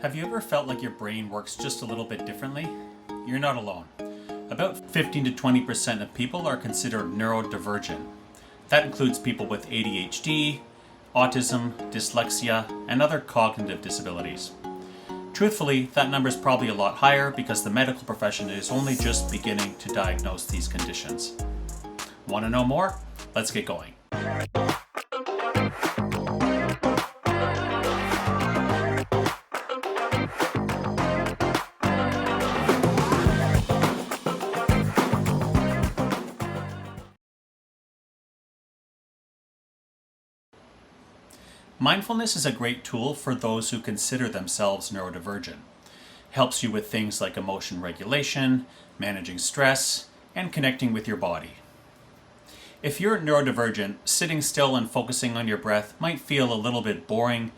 Have you ever felt like your brain works just a little bit differently? You're not alone. About 15 to 20% of people are considered neurodivergent. That includes people with ADHD, autism, dyslexia, and other cognitive disabilities. Truthfully, that number is probably a lot higher because the medical profession is only just beginning to diagnose these conditions. Want to know more? Let's get going. Mindfulness is a great tool for those who consider themselves neurodivergent. It helps you with things like emotion regulation, managing stress, and connecting with your body. If you're neurodivergent, sitting still and focusing on your breath might feel a little bit boring,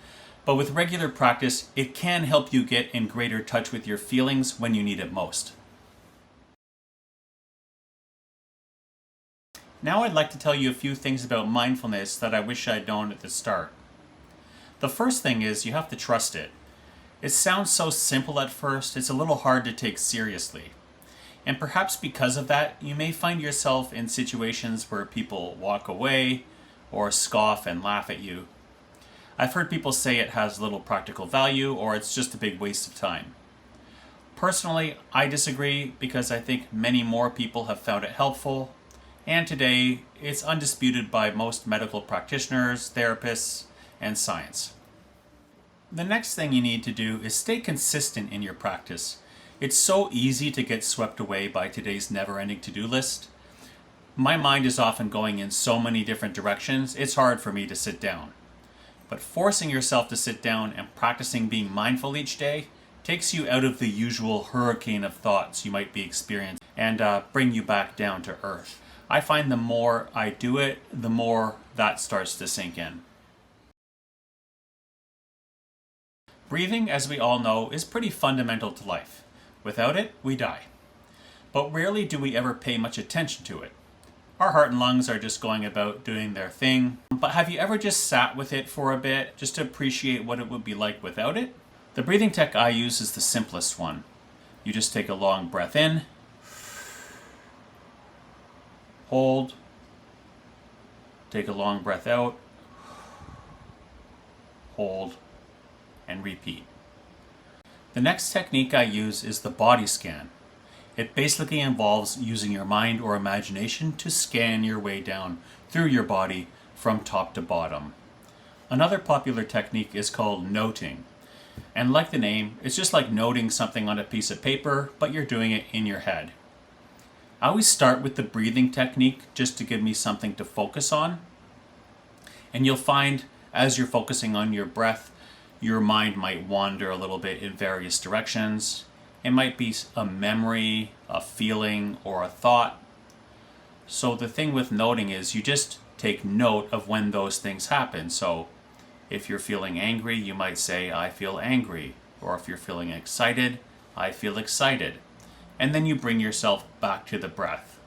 but with regular practice, it can help you get in greater touch with your feelings when you need it most. Now I'd like to tell you a few things about mindfulness that I wish I'd known at the start. The first thing is you have to trust it. It sounds so simple at first, it's a little hard to take seriously. And perhaps because of that, you may find yourself in situations where people walk away or scoff and laugh at you. I've heard people say it has little practical value or it's just a big waste of time. Personally, I disagree because I think many more people have found it helpful, and today it's undisputed by most medical practitioners, therapists, and science. The next thing you need to do is stay consistent in your practice. It's so easy to get swept away by today's never-ending to-do list. My mind is often going in so many different directions, it's hard for me to sit down. But forcing yourself to sit down and practicing being mindful each day takes you out of the usual hurricane of thoughts you might be experiencing and bring you back down to earth. I find the more I do it, the more that starts to sink in. Breathing, as we all know, is pretty fundamental to life. Without it, we die. But rarely do we ever pay much attention to it. Our heart and lungs are just going about doing their thing. But have you ever just sat with it for a bit, just to appreciate what it would be like without it? The breathing tech I use is the simplest one. You just take a long breath in, hold, take a long breath out, hold, and repeat. The next technique I use is the body scan. It basically involves using your mind or imagination to scan your way down through your body from top to bottom. Another popular technique is called noting. And like the name, it's just like noting something on a piece of paper, but you're doing it in your head. I always start with the breathing technique just to give me something to focus on. And you'll find as you're focusing on your breath, your mind might wander a little bit in various directions. It might be a memory, a feeling, or a thought. So the thing with noting is you just take note of when those things happen. So if you're feeling angry, you might say, I feel angry. Or if you're feeling excited, I feel excited. And then you bring yourself back to the breath.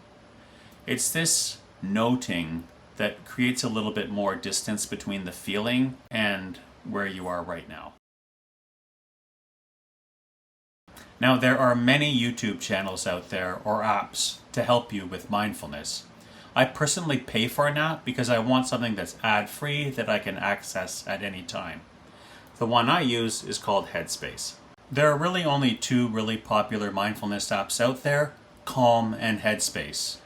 It's this noting that creates a little bit more distance between the feeling and where you are right now. Now, there are many YouTube channels out there or apps to help you with mindfulness. I personally pay for an app because I want something that's ad-free that I can access at any time. The one I use is called Headspace. There are really only two really popular mindfulness apps out there, Calm and Headspace.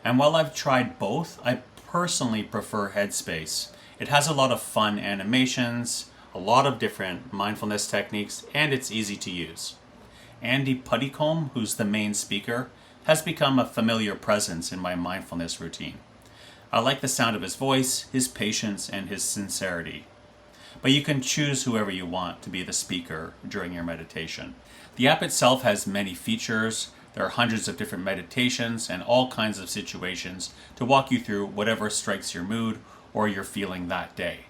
And while I've tried both, I personally prefer Headspace. It has a lot of fun animations, a lot of different mindfulness techniques, and it's easy to use. Andy Puttycombe, who's the main speaker, has become a familiar presence in my mindfulness routine. I like the sound of his voice, his patience, and his sincerity. But you can choose whoever you want to be the speaker during your meditation. The app itself has many features. There are hundreds of different meditations and all kinds of situations to walk you through whatever strikes your mood or you're feeling that day.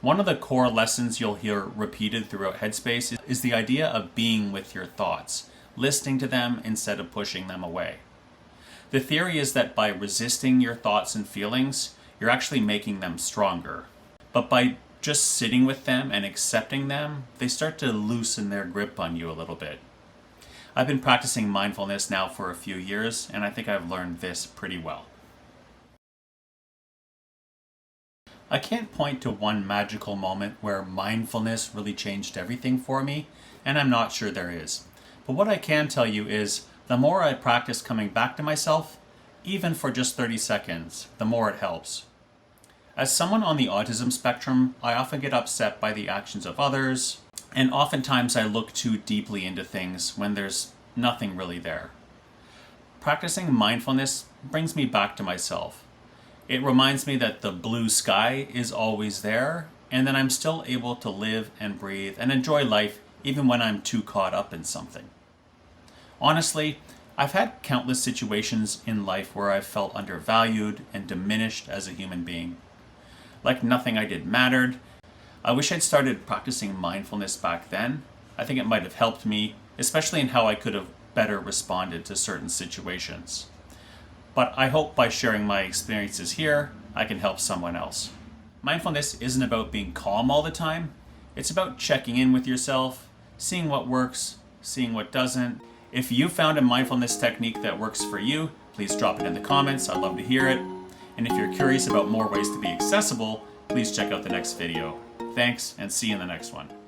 One of the core lessons you'll hear repeated throughout Headspace is the idea of being with your thoughts, listening to them instead of pushing them away. The theory is that by resisting your thoughts and feelings, you're actually making them stronger. But by just sitting with them and accepting them, they start to loosen their grip on you a little bit. I've been practicing mindfulness now for a few years, and I think I've learned this pretty well. I can't point to one magical moment where mindfulness really changed everything for me, and I'm not sure there is. But what I can tell you is, the more I practice coming back to myself, even for just 30 seconds, the more it helps. As someone on the autism spectrum, I often get upset by the actions of others, and oftentimes I look too deeply into things when there's nothing really there. Practicing mindfulness brings me back to myself. It reminds me that the blue sky is always there, and that I'm still able to live and breathe and enjoy life even when I'm too caught up in something. Honestly, I've had countless situations in life where I've felt undervalued and diminished as a human being. Like nothing I did mattered. I wish I'd started practicing mindfulness back then. I think it might have helped me, especially in how I could have better responded to certain situations. But I hope by sharing my experiences here, I can help someone else. Mindfulness isn't about being calm all the time. It's about checking in with yourself, seeing what works, seeing what doesn't. If you found a mindfulness technique that works for you, please drop it in the comments. I'd love to hear it. And if you're curious about more ways to be accessible, please check out the next video. Thanks, and see you in the next one.